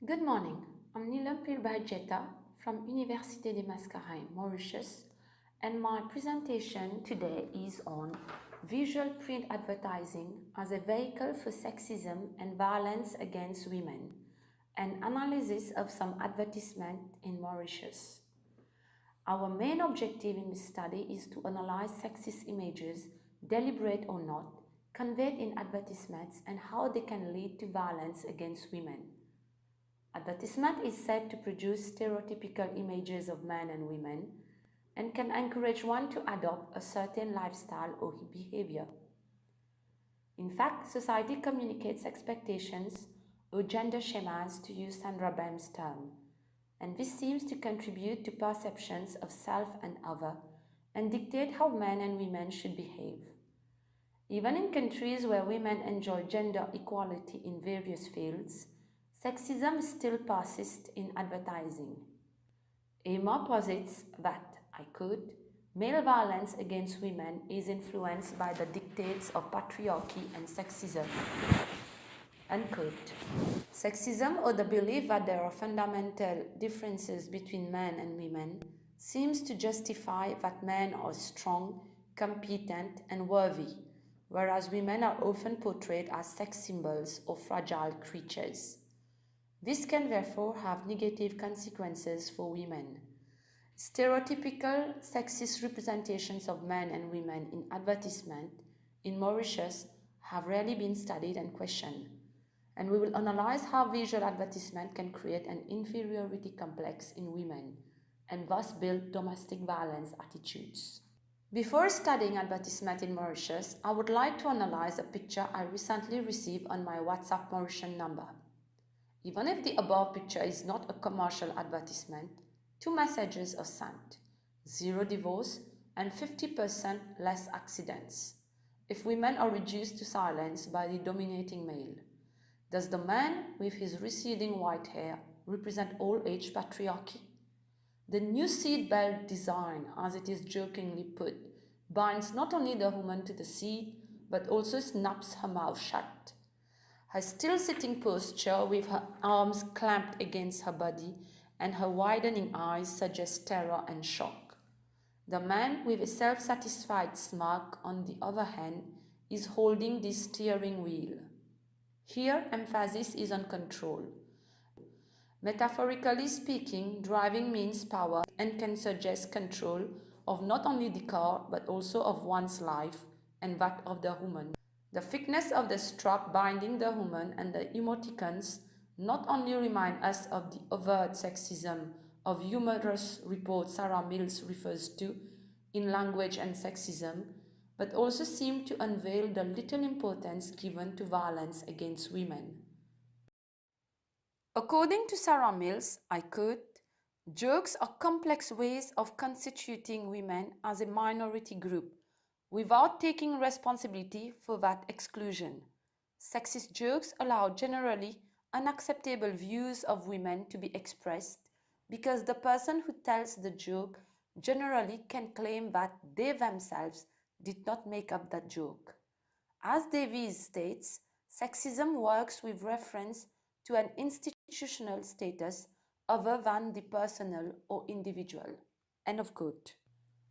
Good morning. I'm Neelam Pirbhai-Jetha from Université de Mascareignes, Mauritius, and my presentation today is on visual print advertising as a vehicle for sexism and violence against women, an analysis of some advertisement in Mauritius. Our main objective in this study is to analyze sexist images, deliberate or not, conveyed in advertisements and how they can lead to violence against women. Advertisement is said to produce stereotypical images of men and women and can encourage one to adopt a certain lifestyle or behavior. In fact, society communicates expectations or gender schemas, to use Sandra Bem's term, and this seems to contribute to perceptions of self and other and dictate how men and women should behave. Even in countries where women enjoy gender equality in various fields, sexism still persists in advertising. Aymer posits that, I quote, male violence against women is influenced by the dictates of patriarchy and sexism, unquote. Sexism, or the belief that there are fundamental differences between men and women, seems to justify that men are strong, competent, and worthy, whereas women are often portrayed as sex symbols or fragile creatures. This can therefore have negative consequences for women. Stereotypical sexist representations of men and women in advertisement in Mauritius have rarely been studied and questioned, and we will analyze how visual advertisement can create an inferiority complex in women and thus build domestic violence attitudes. Before studying advertisement in Mauritius, I would like to analyze a picture I recently received on my WhatsApp Mauritian number. Even if the above picture is not a commercial advertisement, two messages are sent: 0 divorce and 50% less accidents if women are reduced to silence by the dominating male. Does the man with his receding white hair represent old age patriarchy? The new seat belt design, as it is jokingly put, binds not only the woman to the seat, but also snaps her mouth shut. Her still sitting posture with her arms clamped against her body and her widening eyes suggest terror and shock. The man with a self-satisfied smirk, on the other hand, is holding the steering wheel. Here, emphasis is on control. Metaphorically speaking, driving means power and can suggest control of not only the car but also of one's life and that of the woman. The thickness of the strap binding the woman and the emoticons not only remind us of the overt sexism of humorous reports Sarah Mills refers to in Language and Sexism, but also seem to unveil the little importance given to violence against women. According to Sarah Mills, I quote, "Jokes are complex ways of constituting women as a minority group without taking responsibility for that exclusion. Sexist jokes allow generally unacceptable views of women to be expressed because the person who tells the joke generally can claim that they themselves did not make up that joke. As Davies states, sexism works with reference to an institutional status other than the personal or individual." End of quote.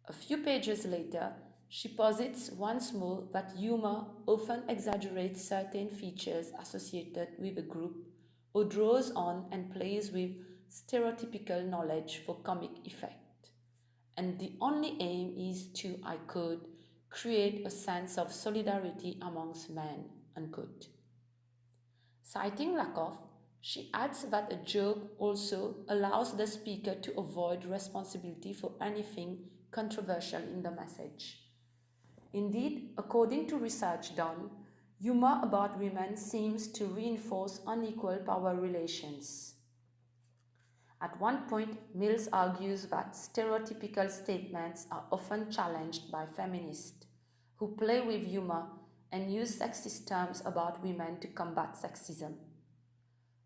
A few pages later, she posits once more that humor often exaggerates certain features associated with a group or draws on and plays with stereotypical knowledge for comic effect. And the only aim is to, I quote, "create a sense of solidarity amongst men," unquote. Citing Lakoff, she adds that a joke also allows the speaker to avoid responsibility for anything controversial in the message. Indeed, according to research done, humor about women seems to reinforce unequal power relations. At one point, Mills argues that stereotypical statements are often challenged by feminists who play with humor and use sexist terms about women to combat sexism.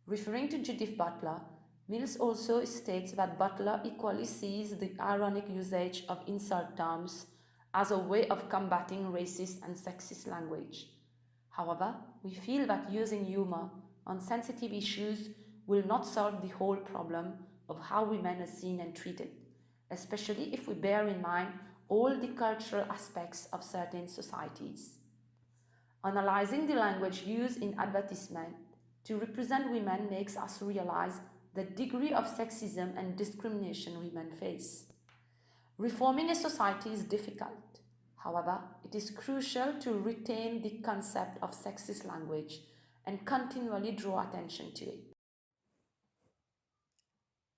Referring to Judith Butler, Mills also states that Butler equally sees the ironic usage of insult terms as a way of combating racist and sexist language. However, we feel that using humor on sensitive issues will not solve the whole problem of how women are seen and treated, especially if we bear in mind all the cultural aspects of certain societies. Analyzing the language used in advertisement to represent women makes us realize the degree of sexism and discrimination women face. Reforming a society is difficult. However, it is crucial to retain the concept of sexist language and continually draw attention to it.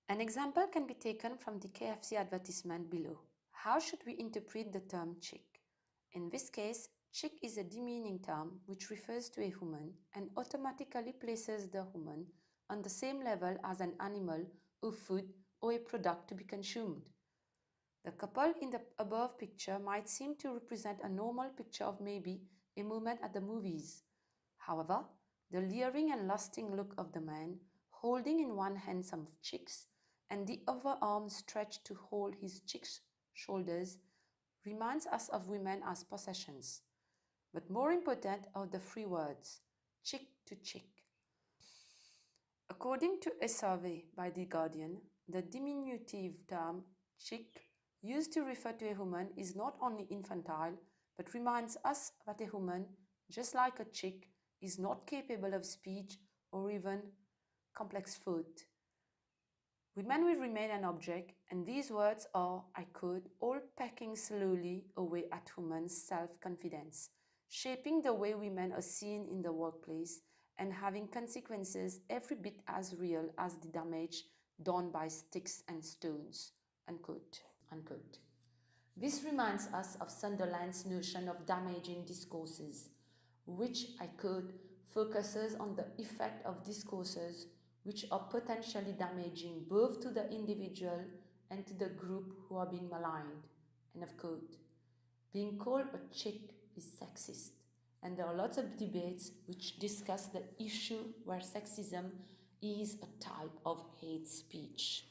An example can be taken from the KFC advertisement below. How should we interpret the term chick? In this case, chick is a demeaning term which refers to a woman and automatically places the woman on the same level as an animal or food or a product to be consumed. The couple in the above picture might seem to represent a normal picture of maybe a moment at the movies. However, the leering and lusting look of the man, holding in one hand some chicks and the other arm stretched to hold his chick's shoulders, reminds us of women as possessions. But more important are the three words, chick to chick. According to a survey by The Guardian, the diminutive term chick used to refer to a woman is not only infantile, but reminds us that a woman, just like a chick, is not capable of speech or even complex thought. Women will remain an object, and these words are, I quote, all pecking slowly away at women's self-confidence, shaping the way women are seen in the workplace and having consequences every bit as real as the damage done by sticks and stones, unquote, unquote. This reminds us of Sunderland's notion of damaging discourses, which, I quote, focuses on the effect of discourses which are potentially damaging both to the individual and to the group who are being maligned, end of quote. Being called a chick is sexist, and there are lots of debates which discuss the issue where sexism is a type of hate speech.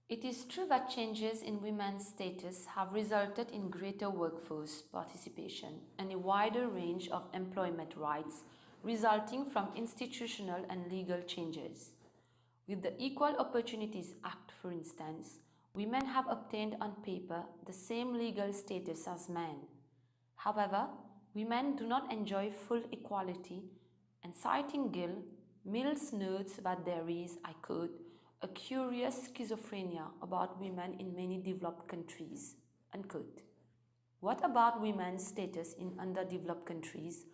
It is true that changes in women's status have resulted in greater workforce participation and a wider range of employment rights resulting from institutional and legal changes. With the Equal Opportunities Act, for instance, women have obtained on paper the same legal status as men. However, women do not enjoy full equality, and citing Gill, Mills notes that there is, I quote, a curious schizophrenia about women in many developed countries, unquote. What about women's status in underdeveloped countries,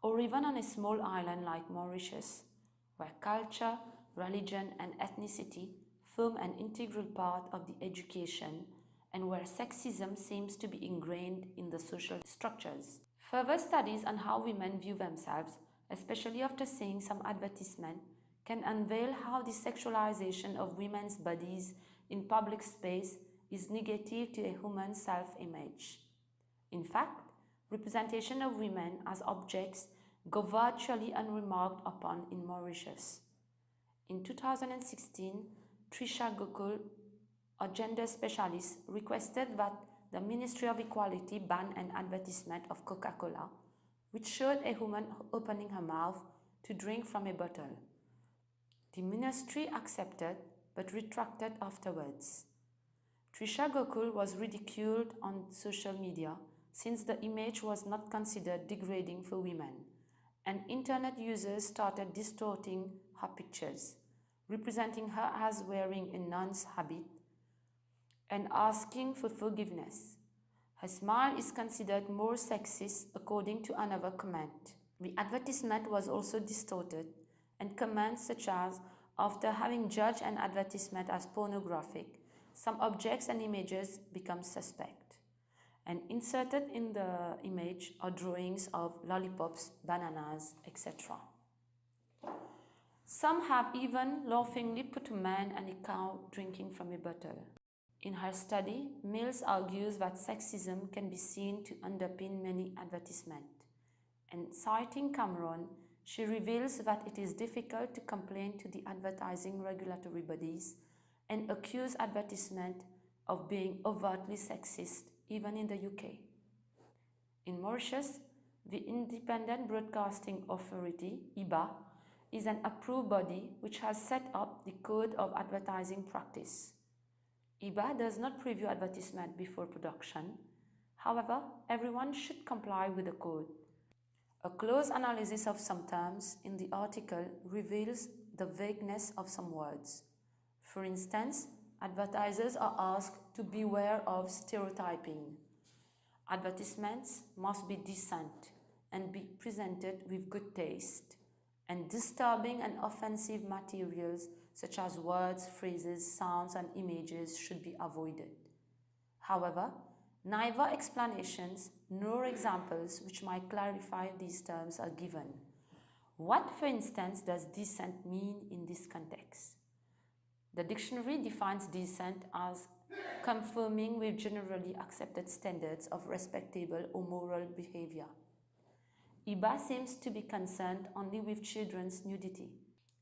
or even on a small island like Mauritius, where culture, religion, and ethnicity form an integral part of the education and where sexism seems to be ingrained in the social structures? Further studies on how women view themselves, especially after seeing some advertisement, can unveil how the sexualization of women's bodies in public space is negative to a woman's self-image. In fact, representation of women as objects go virtually unremarked upon in Mauritius. In 2016, Trisha Gokul, a gender specialist, requested that the Ministry of Equality ban an advertisement of Coca-Cola, which showed a woman opening her mouth to drink from a bottle. The ministry accepted but retracted afterwards. Trisha Gokul was ridiculed on social media since the image was not considered degrading for women, and internet users started distorting her pictures, representing her as wearing a nun's habit and asking for forgiveness. Her smile is considered more sexist, according to another comment. The advertisement was also distorted, and comments such as, after having judged an advertisement as pornographic, some objects and images become suspect. And inserted in the image are drawings of lollipops, bananas, etc. Some have even laughingly put a man and a cow drinking from a bottle. In her study, Mills argues that sexism can be seen to underpin many advertisements. And citing Cameron, she reveals that it is difficult to complain to the advertising regulatory bodies and accuse advertisement of being overtly sexist, even in the UK. In Mauritius, the Independent Broadcasting Authority, IBA, is an approved body which has set up the code of advertising practice. IBA does not preview advertisement before production. However, everyone should comply with the code. A close analysis of some terms in the article reveals the vagueness of some words. For instance, advertisers are asked to beware of stereotyping. Advertisements must be decent and be presented with good taste, and disturbing and offensive materials such as words, phrases, sounds, and images should be avoided. However, neither explanations nor examples which might clarify these terms are given. What, for instance, does decent mean in this context? The dictionary defines decent as conforming with generally accepted standards of respectable or moral behavior. IBA seems to be concerned only with children's nudity.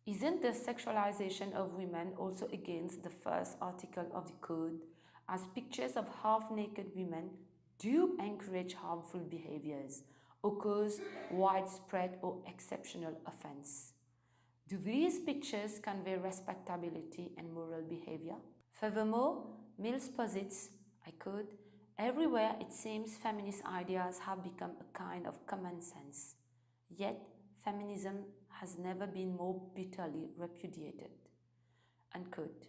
Isn't the sexualization of women also against the first article of the code, as pictures of half-naked women do encourage harmful behaviors or cause widespread or exceptional offense? Do these pictures convey respectability and moral behavior? Furthermore, Mills posits, I quote, "Everywhere it seems feminist ideas have become a kind of common sense. Yet, feminism has never been more bitterly repudiated." Unquote.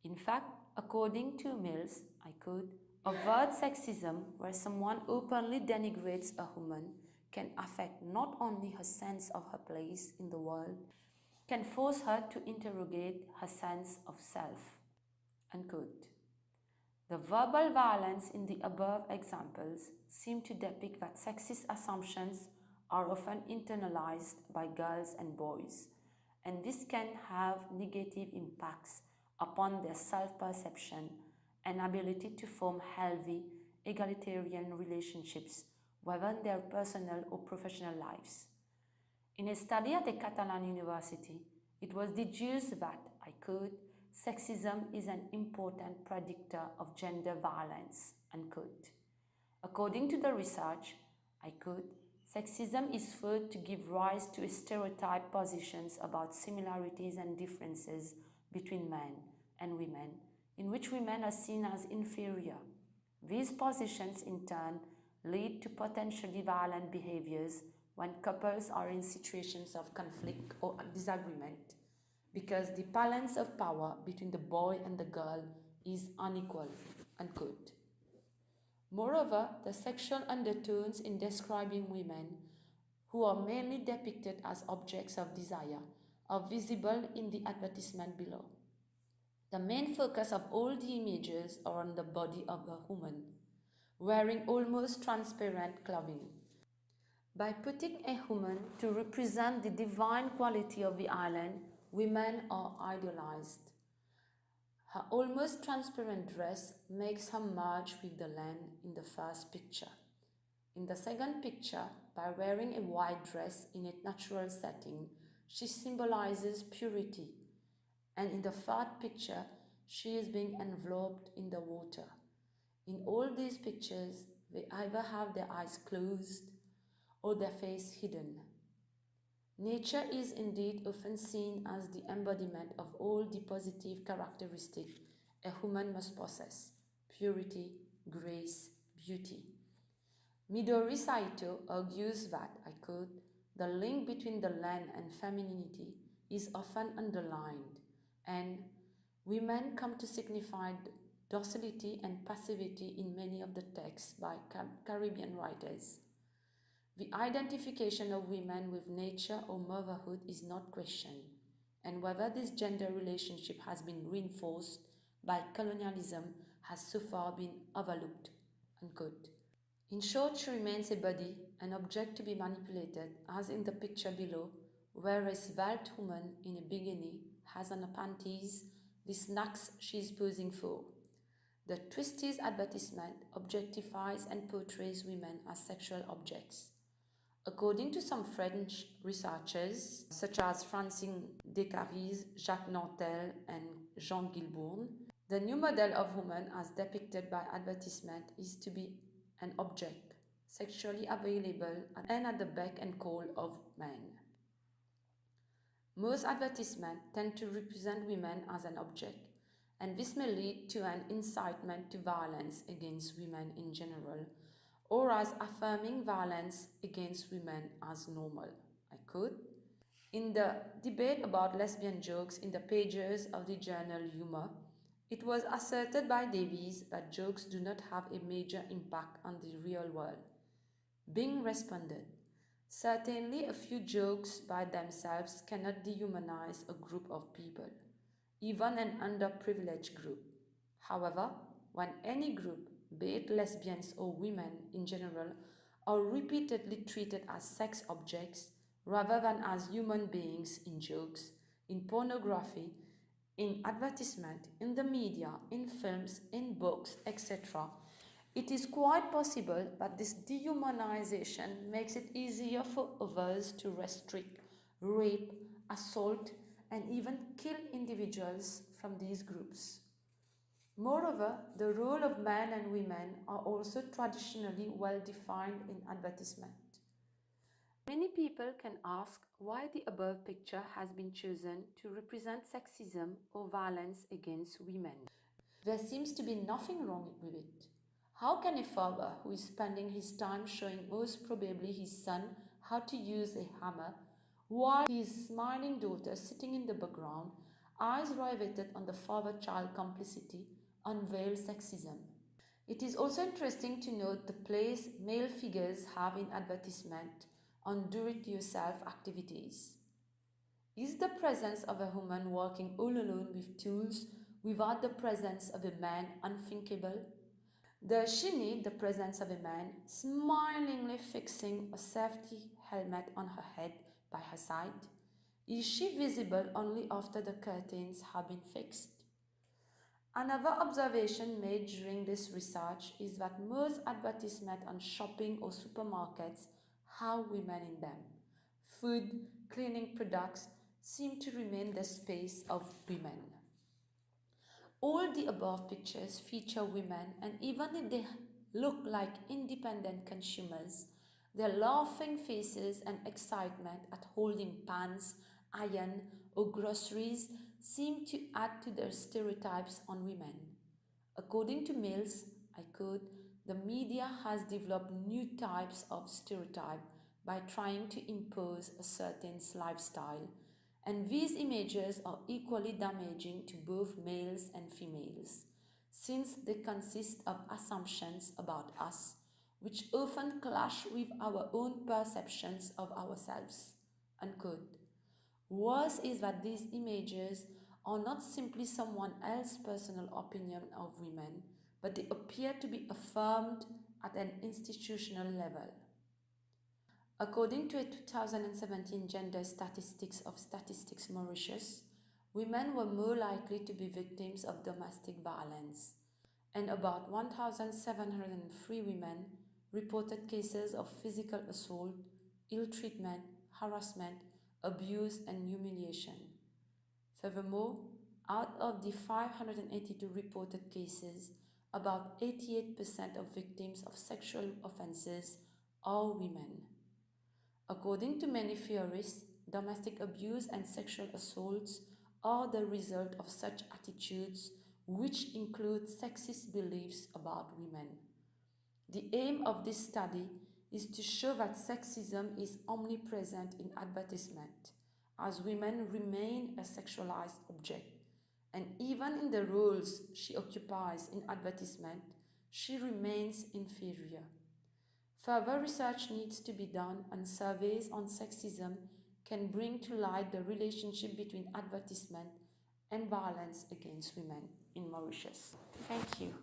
In fact, according to Mills, I quote, "Overt sexism, where someone openly denigrates a woman, can affect not only her sense of her place in the world, can force her to interrogate her sense of self." Unquote. The verbal violence in the above examples seem to depict that sexist assumptions are often internalized by girls and boys, and this can have negative impacts upon their self-perception and ability to form healthy, egalitarian relationships, whether in their personal or professional lives. In a study at a Catalan university, it was deduced that, I quote, "Sexism is an important predictor of gender violence," unquote. According to the research, I quote, "Sexism is thought to give rise to stereotyped positions about similarities and differences between men and women, in which women are seen as inferior. These positions, in turn, lead to potentially violent behaviors when couples are in situations of conflict or disagreement, because the balance of power between the boy and the girl is unequal," unquote. Moreover, the sexual undertones in describing women, who are mainly depicted as objects of desire, are visible in the advertisement below. The main focus of all the images are on the body of a woman, wearing almost transparent clothing. By putting a woman to represent the divine quality of the island, women are idealized. Her almost transparent dress makes her merge with the land in the first picture. In the second picture, by wearing a white dress in a natural setting, she symbolizes purity. And in the third picture, she is being enveloped in the water. In all these pictures, they either have their eyes closed or their face hidden. Nature is indeed often seen as the embodiment of all the positive characteristics a woman must possess: purity, grace, beauty. Midori Saito argues that, I quote, "the link between the land and femininity is often underlined, and women come to signify docility and passivity in many of the texts by Caribbean writers. The identification of women with nature or motherhood is not questioned, and whether this gender relationship has been reinforced by colonialism has so far been overlooked." Unquote. In short, she remains a body, an object to be manipulated, as in the picture below, where a svelte woman in a bikini has on her panties the snacks she is posing for. The twisted advertisement objectifies and portrays women as sexual objects. According to some French researchers, such as Francine Descaries, Jacques Nantel, and Jean Gilbourne, the new model of woman as depicted by advertisement is to be an object, sexually available and at the beck and call of men. Most advertisements tend to represent women as an object, and this may lead to an incitement to violence against women in general, or as affirming violence against women as normal. I quote, "In the debate about lesbian jokes in the pages of the journal Humor, it was asserted by Davies that jokes do not have a major impact on the real world. Bing responded, certainly a few jokes by themselves cannot dehumanize a group of people, even an underprivileged group. However, when any group, be it lesbians or women in general, are repeatedly treated as sex objects rather than as human beings in jokes, in pornography, in advertisement, in the media, in films, in books, etc., it is quite possible that this dehumanization makes it easier for others to restrict, rape, assault, and even kill individuals from these groups. Moreover, the role of men and women are also traditionally well defined in advertisement. Many people can ask why the above picture has been chosen to represent sexism or violence against women. There seems to be nothing wrong with it. How can a father who is spending his time showing most probably his son how to use a hammer, while his smiling daughter sitting in the background, eyes riveted on the father-child complicity, unveil sexism? It is also interesting to note the place male figures have in advertisement on do-it-yourself activities. Is the presence of a woman working all alone with tools without the presence of a man unthinkable? Does she need the presence of a man smilingly fixing a safety helmet on her head by her side? Is she visible only after the curtains have been fixed? Another observation made during this research is that most advertisements on shopping or supermarkets have women in them. Food, cleaning products seem to remain the space of women. All the above pictures feature women, and even if they look like independent consumers, their laughing faces and excitement at holding pans, iron, or groceries seem to add to their stereotypes on women. According to Mills, I quote, "The media has developed new types of stereotype by trying to impose a certain lifestyle, and these images are equally damaging to both males and females, since they consist of assumptions about us, which often clash with our own perceptions of ourselves." Unquote. Worse is that these images are not simply someone else's personal opinion of women, but they appear to be affirmed at an institutional level. According to a 2017 gender statistics of Statistics Mauritius, women were more likely to be victims of domestic violence, and about 1,703 women reported cases of physical assault, ill treatment, harassment, abuse, and humiliation. Furthermore, out of the 582 reported cases, about 88% of victims of sexual offenses are women. According to many theorists, domestic abuse and sexual assaults are the result of such attitudes, which include sexist beliefs about women. The aim of this study is to show that sexism is omnipresent in advertisement, as women remain a sexualized object, and even in the roles she occupies in advertisement, she remains inferior. Further research needs to be done, and surveys on sexism can bring to light the relationship between advertisement and violence against women in Mauritius. Thank you.